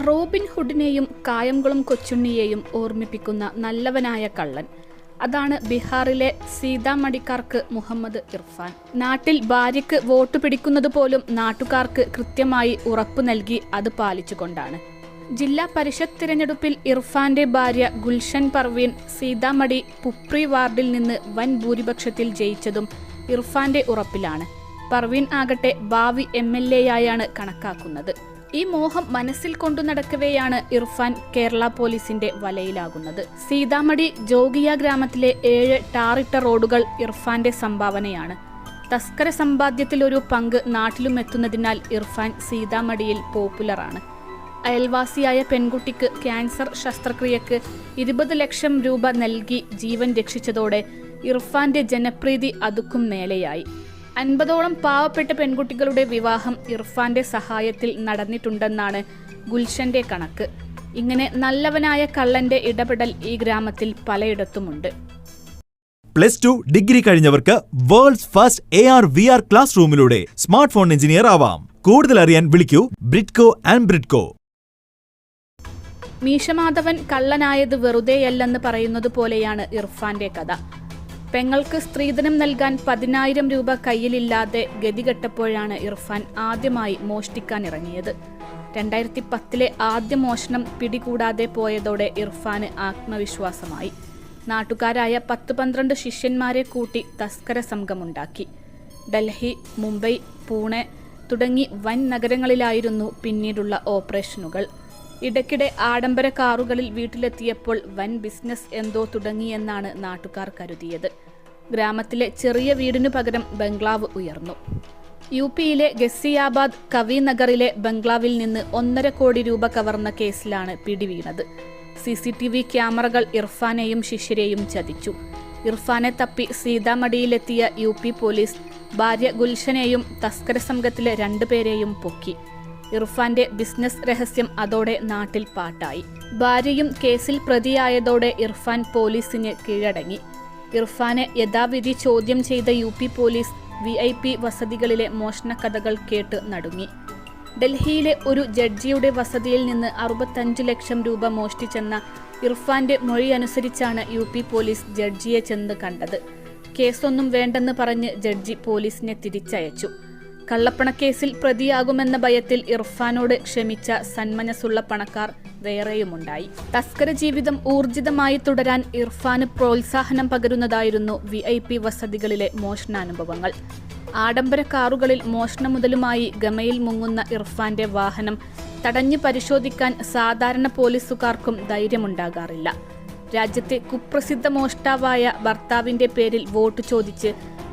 Robin ഹുഡിനെയും Kayamkulam കൊച്ചുണ്ണിയെയും ഓർമ്മിപ്പിക്കുന്ന നല്ലവനായ കള്ളൻ. അതാണ് ബീഹാറിലെ സീതാമടിക്കാർക്ക് മുഹമ്മദ് ഇർഫാൻ. നാട്ടിൽ ഭാര്യയ്ക്ക് വോട്ട് പിടിക്കുന്നത് പോലും നാട്ടുകാർക്ക് കൃത്യമായി ഉറപ്പു നൽകി അത് പാലിച്ചുകൊണ്ടാണ്. ജില്ലാ പരിഷത്ത് തിരഞ്ഞെടുപ്പിൽ ഇർഫാന്റെ ഭാര്യ ഗുൽഷൻ പർവീൻ സീതാമടി പുപ്രി വാർഡിൽ നിന്ന് വൻ ഭൂരിപക്ഷത്തിൽ ജയിച്ചതും ഇർഫാന്റെ ഉറപ്പിലാണ്. പർവീൻ ആകട്ടെ ഭാവി MLA യായാണ് കണക്കാക്കുന്നത്. ഈ മോഹം മനസ്സിൽ കൊണ്ടു നടക്കവെയാണ് ഇർഫാൻ കേരള പോലീസിന്റെ വലയിലാകുന്നത്. സീതാമടി ജോഗിയ ഗ്രാമത്തിലെ 7 ടാറിട്ട റോഡുകൾ ഇർഫാന്റെ സംഭാവനയാണ്. തസ്കര സമ്പാദ്യത്തിലൊരു പങ്ക് നാട്ടിലും എത്തുന്നതിനാൽ ഇർഫാൻ സീതാമടിയിൽ പോപ്പുലറാണ്. അയൽവാസിയായ പെൺകുട്ടിക്ക് ക്യാൻസർ ശസ്ത്രക്രിയക്ക് 20 ലക്ഷം രൂപ നൽകി ജീവൻ രക്ഷിച്ചതോടെ ഇർഫാന്റെ ജനപ്രീതി അതുക്കും മേലെയായി. 50ഓളം പാവപ്പെട്ട പെൺകുട്ടികളുടെ വിവാഹം ഇർഫാന്റെ സഹായത്തിൽ നടന്നിട്ടുണ്ടെന്നാണ് ഗുൽഷന്റെ കണക്ക്. ഇങ്ങനെ നല്ലവനായ കള്ളന്റെ ഇടപെടൽ ഈ ഗ്രാമത്തിൽ പലയിടത്തുമുണ്ട്. +2 ഡിഗ്രി കഴിഞ്ഞവർക്ക് വേൾഡ്സ് ഫസ്റ്റ് AR/VR ക്ലാസ് റൂമിലൂടെ സ്മാർട്ട് ഫോൺ എഞ്ചിനീയർ ആവാം. കൂടുതൽ അറിയാൻ വിളിക്കൂ ബ്രിഡ്കോ ആൻഡ് ബ്രിഡ്കോ. മീശമാധവൻ കള്ളനായത് വെറുതെയല്ലെന്ന് പറയുന്നത് പോലെയാണ് ഇർഫാന്റെ കഥ. പെങ്ങൾക്ക് സ്ത്രീധനം നൽകാൻ 10,000 രൂപ കയ്യിലില്ലാതെ ഗതികെട്ടപ്പോഴാണ് ഇർഫാൻ ആദ്യമായി മോഷ്ടിക്കാൻ ഇറങ്ങിയത്. 2010 ആദ്യ മോഷണം പിടികൂടാതെ പോയതോടെ ഇർഫാന് ആത്മവിശ്വാസമായി. നാട്ടുകാരായ 10-12 ശിഷ്യന്മാരെ കൂട്ടി തസ്കര സംഘമുണ്ടാക്കി. ഡൽഹി, മുംബൈ, പൂനെ തുടങ്ങി വൻ നഗരങ്ങളിലായിരുന്നു പിന്നീടുള്ള ഓപ്പറേഷനുകൾ. ഇടയ്ക്കിടെ ആഡംബര കാറുകളിൽ വീട്ടിലെത്തിയപ്പോൾ വൻ ബിസിനസ് എന്തോ തുടങ്ങിയെന്നാണ് നാട്ടുകാർ കരുതിയത്. ഗ്രാമത്തിലെ ചെറിയ വീടിനു പകരം ബംഗ്ലാവ് ഉയർന്നു. UPയിലെ ഗസിയാബാദ് കവിനഗറിലെ ബംഗ്ലാവിൽ നിന്ന് 1.5 കോടി രൂപ കവർന്ന കേസിലാണ് പിടിവീണത്. CCTV ക്യാമറകൾ ഇർഫാനെയും ശിഷ്യരെയും ചതിച്ചു. ഇർഫാനെ തപ്പി സീതാമടിയിലെത്തിയ UP പോലീസ് ഭാര്യ ഗുൽഷനെയും തസ്കര സംഘത്തിലെ 2 പേരെയും പൊക്കി. ഇർഫാന്റെ ബിസിനസ് രഹസ്യം അതോടെ നാട്ടിൽ പാട്ടായി. ഭാര്യയും കേസിൽ പ്രതിയായതോടെ ഇർഫാൻ പോലീസിന് കീഴടങ്ങി. ഇർഫാനെ യഥാവിധി ചോദ്യം ചെയ്ത UP പോലീസ് VIP വസതികളിലെ മോഷണ കഥകൾ കേട്ട് നടുങ്ങി. ഡൽഹിയിലെ ഒരു ജഡ്ജിയുടെ വസതിയിൽ നിന്ന് 65 ലക്ഷം രൂപ മോഷ്ടിച്ചെന്ന ഇർഫാന്റെ മൊഴി അനുസരിച്ചാണ് UP പോലീസ് ജഡ്ജിയെ ചെന്ന് കണ്ടത്. കേസൊന്നും വേണ്ടെന്ന് പറഞ്ഞ് ജഡ്ജി പോലീസിനെ തിരിച്ചയച്ചു. കള്ളപ്പണക്കേസിൽ പ്രതിയാകുമെന്ന ഭയത്തിൽ ഇർഫാനോട് ക്ഷമിച്ച സന്മനസ്സുള്ള പണക്കാർ വേറെയുമുണ്ടായി. തസ്കര ജീവിതം ഊർജിതമായി തുടരാൻ ഇർഫാന് പ്രോത്സാഹനം പകരുന്നതായിരുന്നു VIP വസതികളിലെ മോഷണാനുഭവങ്ങൾ. ആഡംബര കാറുകളിൽ മോഷണ മുതലുമായി ഗമയിൽ മുങ്ങുന്ന ഇർഫാന്റെ വാഹനം തടഞ്ഞു പരിശോധിക്കാൻ സാധാരണ പോലീസുകാർക്കും ധൈര്യമുണ്ടാകാറില്ല. രാജ്യത്തെ കുപ്രസിദ്ധ മോഷ്ടാവായ ഭർത്താവിന്റെ പേരിൽ വോട്ട് ചോദിച്ച്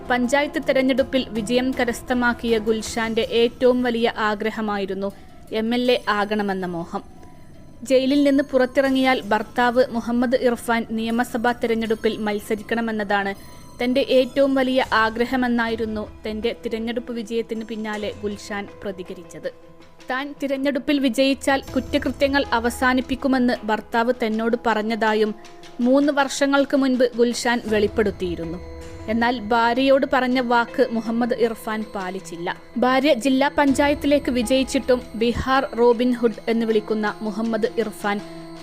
പഞ്ചായത്ത് തെരഞ്ഞെടുപ്പിൽ വിജയം കരസ്ഥമാക്കിയ ഗുൽഷാന്റെ ഏറ്റവും വലിയ ആഗ്രഹമായിരുന്നു MLA ആകണമെന്ന മോഹം. ജയിലിൽ നിന്ന് പുറത്തിറങ്ങിയാൽ ഭർത്താവ് മുഹമ്മദ് ഇർഫാൻ നിയമസഭാ തെരഞ്ഞെടുപ്പിൽ മത്സരിക്കണമെന്നതാണ് തന്റെ ഏറ്റവും വലിയ ആഗ്രഹമെന്നായിരുന്നു തന്റെ തിരഞ്ഞെടുപ്പ് വിജയത്തിന് പിന്നാലെ ഗുൽഷാൻ പ്രതികരിച്ചത്. താൻ തിരഞ്ഞെടുപ്പിൽ വിജയിച്ചാൽ കുറ്റകൃത്യങ്ങൾ അവസാനിപ്പിക്കുമെന്ന് ഭർത്താവ് തന്നോട് പറഞ്ഞതായും 3 വർഷങ്ങൾക്ക് മുൻപ് ഗുൽഷാൻ വെളിപ്പെടുത്തിയിരുന്നു. എന്നാൽ ഭാര്യയോട് പറഞ്ഞ വാക്ക് മുഹമ്മദ് ഇർഫാൻ പാലിച്ചില്ല. ഭാര്യ ജില്ലാ പഞ്ചായത്തിലേക്ക് വിജയിച്ചിട്ടും ബീഹാർ റോബിൻ ഹുഡ് എന്ന് വിളിക്കുന്ന മുഹമ്മദ് ഇർഫാൻ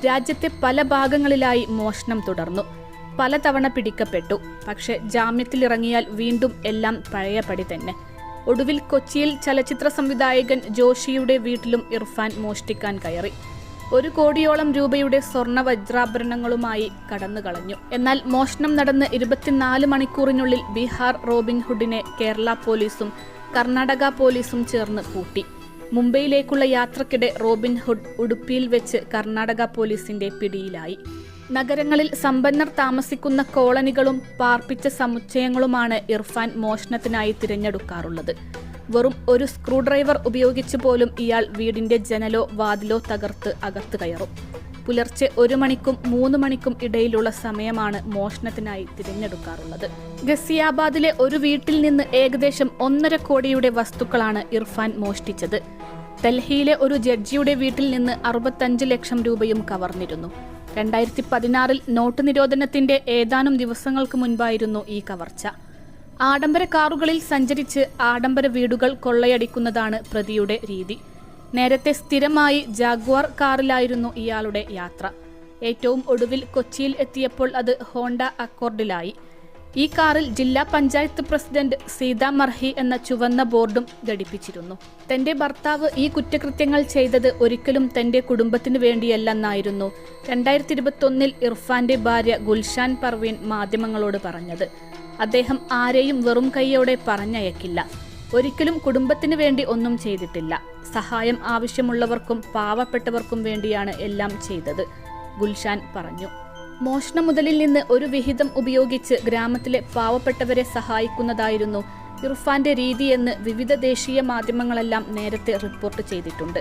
രാജ്യത്തെ പല ഭാഗങ്ങളിലായി മോഷണം തുടർന്നു. പലതവണ പിടിക്കപ്പെട്ടു. പക്ഷെ ജാമ്യത്തിലിറങ്ങിയാൽ വീണ്ടും എല്ലാം പഴയപടി തന്നെ. ഒടുവിൽ കൊച്ചിയിൽ ചലച്ചിത്ര സംവിധായകൻ ജോഷിയുടെ വീട്ടിലും ഇർഫാൻ മോഷ്ടിക്കാൻ കയറി. 1 കോടിയോളം രൂപയുടെ സ്വർണ്ണ വജ്രാഭരണങ്ങളുമായി കടന്നുകളഞ്ഞു. എന്നാൽ മോഷണം നടന്ന് 24 മണിക്കൂറിനുള്ളിൽ ബീഹാർ റോബിൻ ഹുഡിനെ കേരള പോലീസും കർണാടക പോലീസും ചേർന്ന് പൂട്ടി. മുംബൈയിലേക്കുള്ള യാത്രക്കിടെ റോബിൻ ഹുഡ് ഉടുപ്പിയിൽ വെച്ച് കർണാടക പോലീസിന്റെ പിടിയിലായി. നഗരങ്ങളിൽ സമ്പന്നർ താമസിക്കുന്ന കോളനികളും പാർപ്പിച്ച സമുച്ചയങ്ങളുമാണ് ഇർഫാൻ മോഷണത്തിനായി തിരഞ്ഞെടുക്കാറുള്ളത്. വെറും ഒരു സ്ക്രൂ ഡ്രൈവർ ഉപയോഗിച്ച് പോലും ഇയാൾ വീടിന്റെ ജനലോ വാതിലോ തകർത്ത് അകത്ത് കയറും. പുലർച്ചെ 1 മണിക്കും 3 മണിക്കും ഇടയിലുള്ള സമയമാണ് മോഷണത്തിനായി തിരഞ്ഞെടുക്കാറുള്ളത്. ഗസിയാബാദിലെ ഒരു വീട്ടിൽ നിന്ന് ഏകദേശം 1.5 കോടിയുടെ വസ്തുക്കളാണ് ഇർഫാൻ മോഷ്ടിച്ചത്. ഡൽഹിയിലെ ഒരു ജഡ്ജിയുടെ വീട്ടിൽ നിന്ന് 65 ലക്ഷം രൂപയും കവർന്നിരുന്നു. 2016 നോട്ട് നിരോധനത്തിന്റെ ഏതാനും ദിവസങ്ങൾക്ക് മുൻപായിരുന്നു ഈ കവർച്ച. ആഡംബര കാറുകളിൽ സഞ്ചരിച്ച് ആഡംബര വീടുകൾ കൊള്ളയടിക്കുന്നതാണ് പ്രതിയുടെ രീതി. നേരത്തെ സ്ഥിരമായി ജാഗ്വാർ കാറിലായിരുന്നു ഇയാളുടെ യാത്ര. ഏറ്റവും ഒടുവിൽ കൊച്ചിയിൽ എത്തിയപ്പോൾ അത് ഹോണ്ട അക്കോർഡിലായി. ഈ കാറിൽ ജില്ലാ പഞ്ചായത്ത് പ്രസിഡന്റ് സീതാ മർഹി എന്ന ചുവന്ന ബോർഡും ഘടിപ്പിച്ചിരുന്നു. തന്റെ ഭർത്താവ് ഈ കുറ്റകൃത്യങ്ങൾ ചെയ്തത് ഒരിക്കലും തന്റെ കുടുംബത്തിനു വേണ്ടിയല്ലെന്നായിരുന്നു 2021 ഇർഫാന്റെ ഭാര്യ ഗുൽഷാൻ പർവീൻ മാധ്യമങ്ങളോട് പറഞ്ഞത്. അദ്ദേഹം ആരെയും വെറും കൈയോടെ പറഞ്ഞയക്കില്ല, ഒരിക്കലും കുടുംബത്തിനു വേണ്ടി ഒന്നും ചെയ്തിട്ടില്ല, സഹായം ആവശ്യമുള്ളവർക്കും പാവപ്പെട്ടവർക്കും വേണ്ടിയാണ് എല്ലാം ചെയ്തത്, ഗുൽഷാൻ പറഞ്ഞു. മോഷണ മുതലിൽ നിന്ന് ഒരു വിഹിതം ഉപയോഗിച്ച് ഗ്രാമത്തിലെ പാവപ്പെട്ടവരെ സഹായിക്കുന്നതായിരുന്നു ഇർഫാന്റെ രീതിയെന്ന് വിവിധ ദേശീയ മാധ്യമങ്ങളെല്ലാം നേരത്തെ റിപ്പോർട്ട് ചെയ്തിട്ടുണ്ട്.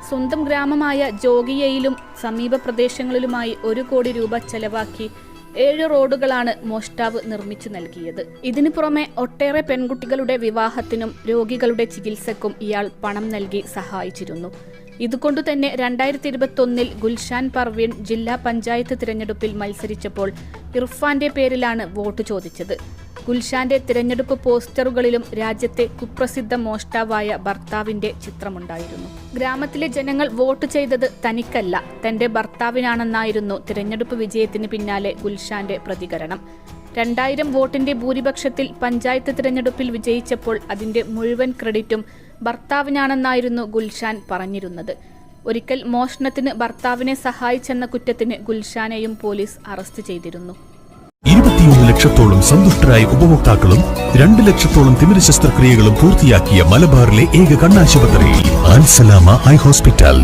സ്വന്തം ഗ്രാമമായ ജോഗിയയിലും സമീപ പ്രദേശങ്ങളിലുമായി 1 കോടി രൂപ ചെലവാക്കി 7 റോഡുകളാണ് മോഷ്ടാവ് നിർമ്മിച്ചു നൽകിയത്. ഇതിനു പുറമെ ഒട്ടേറെ പെൺകുട്ടികളുടെ വിവാഹത്തിനും രോഗികളുടെ ചികിത്സക്കും ഇയാൾ പണം നൽകി സഹായിച്ചിരുന്നു. ഇതുകൊണ്ടുതന്നെ 2021 ഗുൽഷാൻ പർവീൻ ജില്ലാ പഞ്ചായത്ത് തിരഞ്ഞെടുപ്പിൽ മത്സരിച്ചപ്പോൾ ഇർഫാന്റെ പേരിലാണ് വോട്ട് ചോദിച്ചത്. ഗുൽഷാന്റെ തിരഞ്ഞെടുപ്പ് പോസ്റ്ററുകളിലും രാജ്യത്തെ കുപ്രസിദ്ധ മോഷ്ടാവായ ഭർത്താവിന്റെ ചിത്രമുണ്ടായിരുന്നു. ഗ്രാമത്തിലെ ജനങ്ങൾ വോട്ട് ചെയ്തത് തനിക്കല്ല, തന്റെ ഭർത്താവിനാണെന്നായിരുന്നു തിരഞ്ഞെടുപ്പ് വിജയത്തിന് പിന്നാലെ ഗുൽഷാന്റെ പ്രതികരണം. 2000 വോട്ടിന്റെ ഭൂരിപക്ഷത്തിൽ പഞ്ചായത്ത് തിരഞ്ഞെടുപ്പിൽ വിജയിച്ചപ്പോൾ അതിന്റെ മുഴുവൻ ക്രെഡിറ്റും ഭർത്താവിനാണെന്നായിരുന്നു ഗുൽഷാൻ പറഞ്ഞിരുന്നത്. ഒരിക്കൽ മോഷണത്തിന് ഭർത്താവിനെ സഹായിച്ചെന്ന കുറ്റത്തിന് ഗുൽഷാനെയും പോലീസ് അറസ്റ്റ് ചെയ്തിരുന്നു. 21 ലക്ഷത്തോളം സന്തുഷ്ടരായ ഉപഭോക്താക്കളും 2 ലക്ഷത്തോളം തിമിര ശസ്ത്രക്രിയകളും പൂർത്തിയാക്കിയ മലബാറിലെ ഏക കണ്ണാശുപത്രി ആൻസലാമ ഐ ഹോസ്പിറ്റൽ.